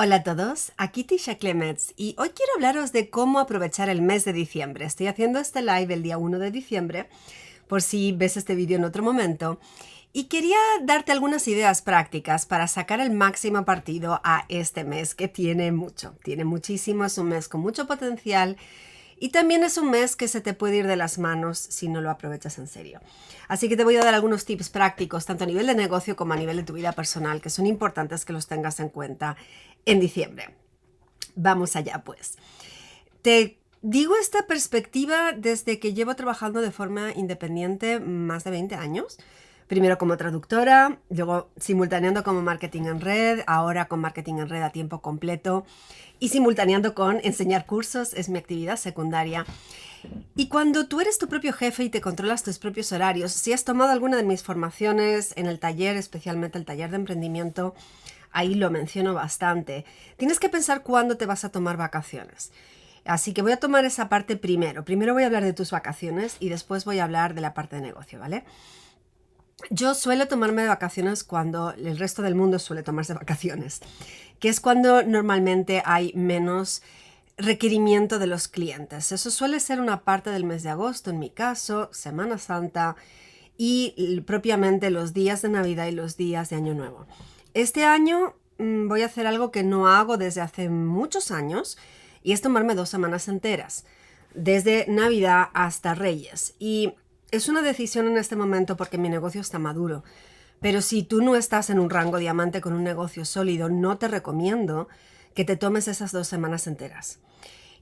Hola a todos, aquí Tisha Clements y hoy quiero hablaros de cómo aprovechar el mes de diciembre. Estoy haciendo este live el día 1 de diciembre, por si ves este vídeo en otro momento, y quería darte algunas ideas prácticas para sacar el máximo partido a este mes que tiene muchísimo, es un mes con mucho potencial. Y también es un mes que se te puede ir de las manos si no lo aprovechas en serio. Así que te voy a dar algunos tips prácticos, tanto a nivel de negocio como a nivel de tu vida personal, que son importantes que los tengas en cuenta en diciembre. Vamos allá, pues. Te digo esta perspectiva desde que llevo trabajando de forma independiente más de 20 años. Primero como traductora, luego simultaneando como marketing en red, ahora con marketing en red a tiempo completo y simultaneando con enseñar cursos, es mi actividad secundaria. Y cuando tú eres tu propio jefe y te controlas tus propios horarios, si has tomado alguna de mis formaciones en el taller, especialmente el taller de emprendimiento, ahí lo menciono bastante. Tienes que pensar cuándo te vas a tomar vacaciones. Así que voy a tomar esa parte primero. Primero voy a hablar de tus vacaciones y después voy a hablar de la parte de negocio, ¿vale? Yo suelo tomarme vacaciones cuando el resto del mundo suele tomarse vacaciones, que es cuando normalmente hay menos requerimiento de los clientes. Eso suele ser una parte del mes de agosto, en mi caso, Semana Santa y propiamente los días de Navidad y los días de Año Nuevo. Este año voy a hacer algo que no hago desde hace muchos años y es tomarme 2 semanas enteras, desde Navidad hasta Reyes. Y es una decisión en este momento porque mi negocio está maduro. Pero si tú no estás en un rango diamante con un negocio sólido, no te recomiendo que te tomes esas 2 semanas enteras.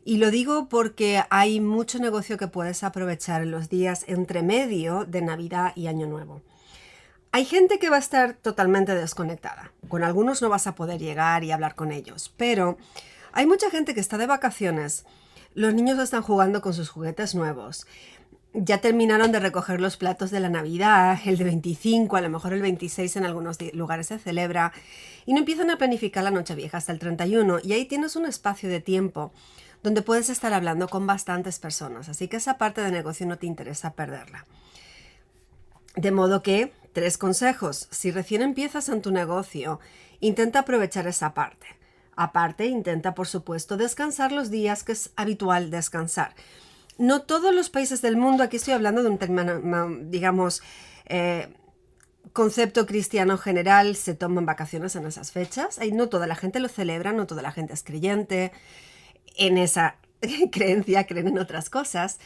Y lo digo porque hay mucho negocio que puedes aprovechar en los días entre medio de Navidad y Año Nuevo. Hay gente que va a estar totalmente desconectada. Con algunos no vas a poder llegar y hablar con ellos, pero hay mucha gente que está de vacaciones. Los niños están jugando con sus juguetes nuevos. Ya terminaron de recoger los platos de la Navidad, el de 25, a lo mejor el 26 en algunos lugares se celebra, y no empiezan a planificar la Nochevieja hasta el 31, y ahí tienes un espacio de tiempo donde puedes estar hablando con bastantes personas, así que esa parte de negocio no te interesa perderla. De modo que, 3 consejos. Si recién empiezas en tu negocio, intenta aprovechar esa parte. Aparte, intenta, por supuesto, descansar los días que es habitual descansar. No todos los países del mundo, aquí estoy hablando de un término, digamos, concepto cristiano general, se toman vacaciones en esas fechas. No toda la gente lo celebra, no toda la gente es creyente en esa creencia, creen en otras cosas.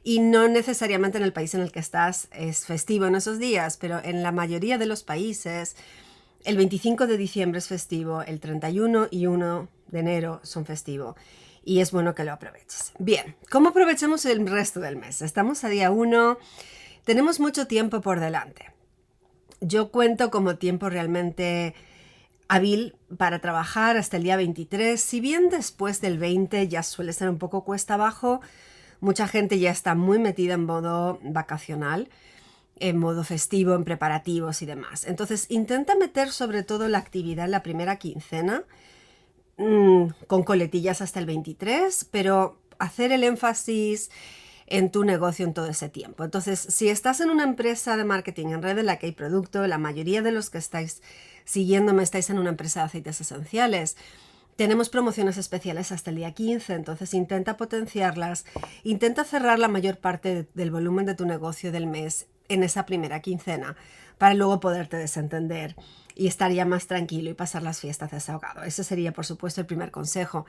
Y no necesariamente en el país en el que estás es festivo en esos días, pero en la mayoría de los países el 25 de diciembre es festivo, el 31 y 1 de enero son festivo. Y es bueno que lo aproveches. Bien, ¿cómo aprovechamos el resto del mes? Estamos a día 1, tenemos mucho tiempo por delante. Yo cuento como tiempo realmente hábil para trabajar hasta el día 23, si bien después del 20 ya suele ser un poco cuesta abajo, mucha gente ya está muy metida en modo vacacional, en modo festivo, en preparativos y demás. Entonces intenta meter sobre todo la actividad en la primera quincena, con coletillas hasta el 23, pero hacer el énfasis en tu negocio en todo ese tiempo. Entonces, si estás en una empresa de marketing en red en la que hay producto, la mayoría de los que estáis siguiéndome estáis en una empresa de aceites esenciales, tenemos promociones especiales hasta el día 15, entonces intenta potenciarlas, intenta cerrar la mayor parte del volumen de tu negocio del mes en esa primera quincena para luego poderte desentender y estar ya más tranquilo y pasar las fiestas desahogado. Ese sería, por supuesto, el primer consejo.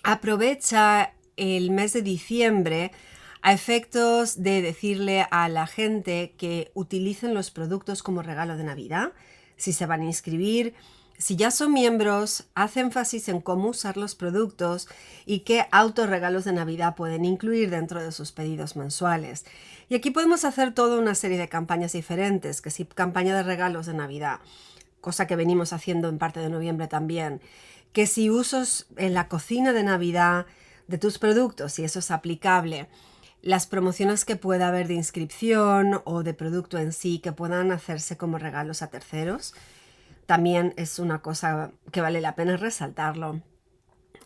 Aprovecha el mes de diciembre a efectos de decirle a la gente que utilicen los productos como regalo de Navidad, si se van a inscribir. Si ya son miembros, haz énfasis en cómo usar los productos y qué autorregalos de Navidad pueden incluir dentro de sus pedidos mensuales. Y aquí podemos hacer toda una serie de campañas diferentes, que si campaña de regalos de Navidad, cosa que venimos haciendo en parte de noviembre también, que si usos en la cocina de Navidad de tus productos, si eso es aplicable, las promociones que pueda haber de inscripción o de producto en sí que puedan hacerse como regalos a terceros, también es una cosa que vale la pena resaltarlo.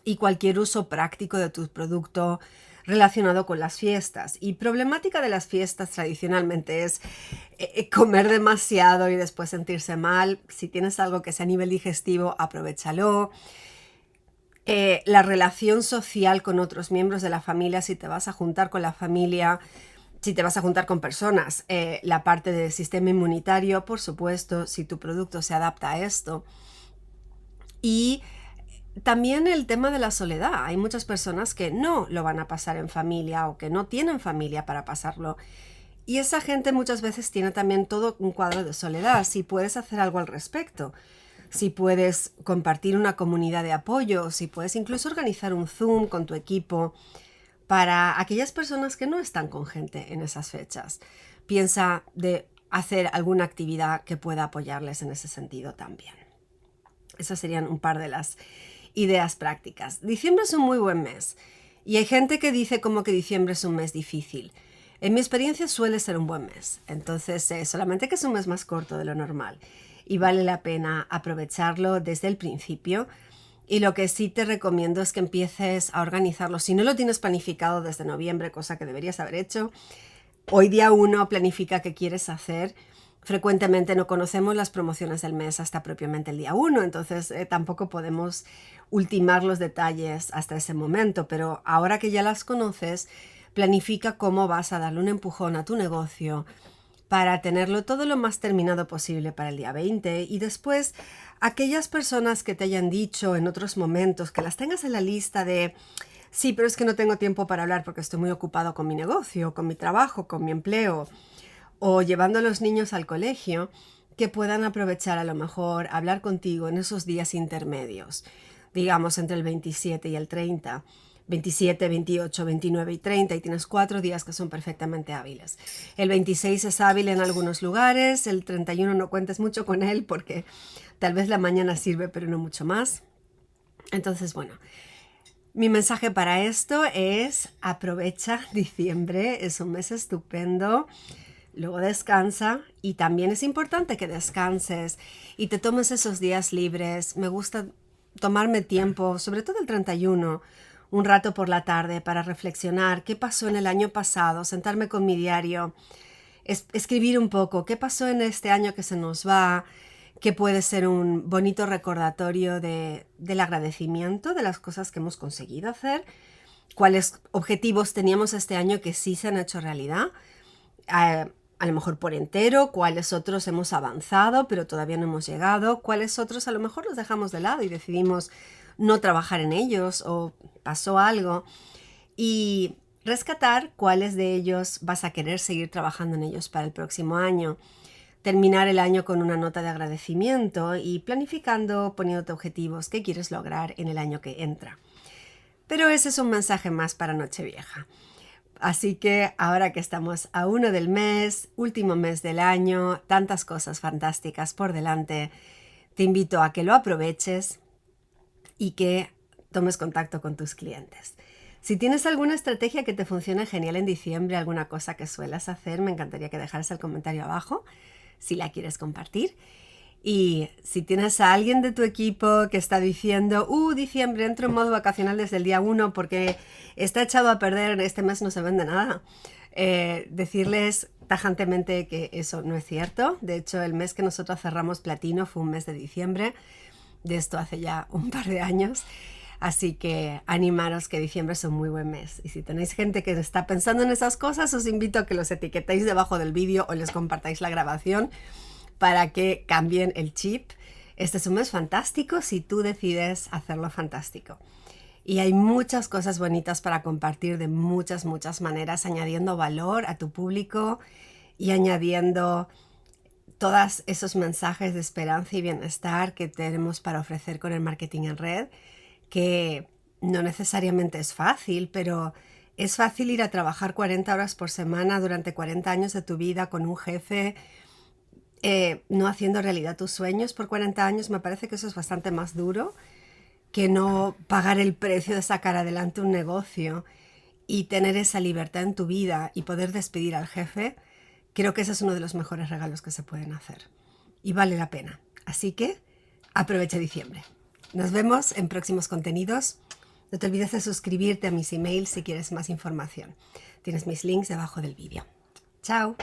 Y cualquier uso práctico de tu producto, relacionado con las fiestas. Y problemática de las fiestas tradicionalmente es comer demasiado y después sentirse mal. Si tienes algo que sea a nivel digestivo, aprovéchalo. La relación social con otros miembros de la familia, si te vas a juntar con la familia, si te vas a juntar con personas, la parte del sistema inmunitario, por supuesto, si tu producto se adapta a esto. Y también el tema de la soledad. Hay muchas personas que no lo van a pasar en familia o que no tienen familia para pasarlo. Y esa gente muchas veces tiene también todo un cuadro de soledad. Si puedes hacer algo al respecto, si puedes compartir una comunidad de apoyo, si puedes incluso organizar un Zoom con tu equipo para aquellas personas que no están con gente en esas fechas. Piensa de hacer alguna actividad que pueda apoyarles en ese sentido también. Esas serían un par de las ideas prácticas. Diciembre es un muy buen mes y hay gente que dice como que diciembre es un mes difícil. En mi experiencia suele ser un buen mes, entonces solamente que es un mes más corto de lo normal y vale la pena aprovecharlo desde el principio. Y lo que sí te recomiendo es que empieces a organizarlo. Si no lo tienes planificado desde noviembre, cosa que deberías haber hecho, hoy día 1 planifica qué quieres hacer. Frecuentemente no conocemos las promociones del mes hasta propiamente el día 1, entonces tampoco podemos ultimar los detalles hasta ese momento, pero ahora que ya las conoces, planifica cómo vas a darle un empujón a tu negocio para tenerlo todo lo más terminado posible para el día 20 y después aquellas personas que te hayan dicho en otros momentos, que las tengas en la lista de sí, pero es que no tengo tiempo para hablar porque estoy muy ocupado con mi negocio, con mi trabajo, con mi empleo o llevando a los niños al colegio, que puedan aprovechar a lo mejor hablar contigo en esos días intermedios, digamos entre el 27 y el 30. 27, 28, 29 y 30 y tienes 4 días que son perfectamente hábiles. El 26 es hábil en algunos lugares, el 31 no cuentes mucho con él porque tal vez la mañana sirve pero no mucho más. Entonces, bueno, mi mensaje para esto es aprovecha diciembre, es un mes estupendo. Luego descansa y también es importante que descanses y te tomes esos días libres. Me gusta tomarme tiempo, sobre todo el 31, un rato por la tarde para reflexionar qué pasó en el año pasado, sentarme con mi diario, escribir un poco qué pasó en este año que se nos va, que puede ser un bonito recordatorio del agradecimiento de las cosas que hemos conseguido hacer, cuáles objetivos teníamos este año que sí se han hecho realidad, a lo mejor por entero, cuáles otros hemos avanzado pero todavía no hemos llegado, cuáles otros a lo mejor los dejamos de lado y decidimos no trabajar en ellos o pasó algo, y rescatar cuáles de ellos vas a querer seguir trabajando en ellos para el próximo año. Terminar el año con una nota de agradecimiento y planificando, poniéndote objetivos que quieres lograr en el año que entra. Pero ese es un mensaje más para Nochevieja. Así que ahora que estamos a 1 del mes, último mes del año, tantas cosas fantásticas por delante, te invito a que lo aproveches y que tomes contacto con tus clientes. Si tienes alguna estrategia que te funcione genial en diciembre, alguna cosa que suelas hacer, me encantaría que dejaras el comentario abajo si la quieres compartir. Y si tienes a alguien de tu equipo que está diciendo, diciembre, entro en modo vacacional desde el día 1 porque está echado a perder, este mes no se vende nada, decirles tajantemente que eso no es cierto. De hecho, el mes que nosotros cerramos platino fue un mes de diciembre, de esto hace ya un par de años. Así que animaros, que diciembre es un muy buen mes. Y si tenéis gente que está pensando en esas cosas, os invito a que los etiquetéis debajo del vídeo o les compartáis la grabación para que cambien el chip. Este es un mes fantástico si tú decides hacerlo fantástico. Y hay muchas cosas bonitas para compartir de muchas maneras, añadiendo valor a tu público y añadiendo todos esos mensajes de esperanza y bienestar que tenemos para ofrecer con el marketing en red, que no necesariamente es fácil, pero es fácil ir a trabajar 40 horas por semana durante 40 años de tu vida con un jefe, no haciendo realidad tus sueños por 40 años. Me parece que eso es bastante más duro que no pagar el precio de sacar adelante un negocio y tener esa libertad en tu vida y poder despedir al jefe. Creo que ese es uno de los mejores regalos que se pueden hacer y vale la pena. Así que aprovecha diciembre. Nos vemos en próximos contenidos. No te olvides de suscribirte a mis emails si quieres más información. Tienes mis links debajo del vídeo. ¡Chao!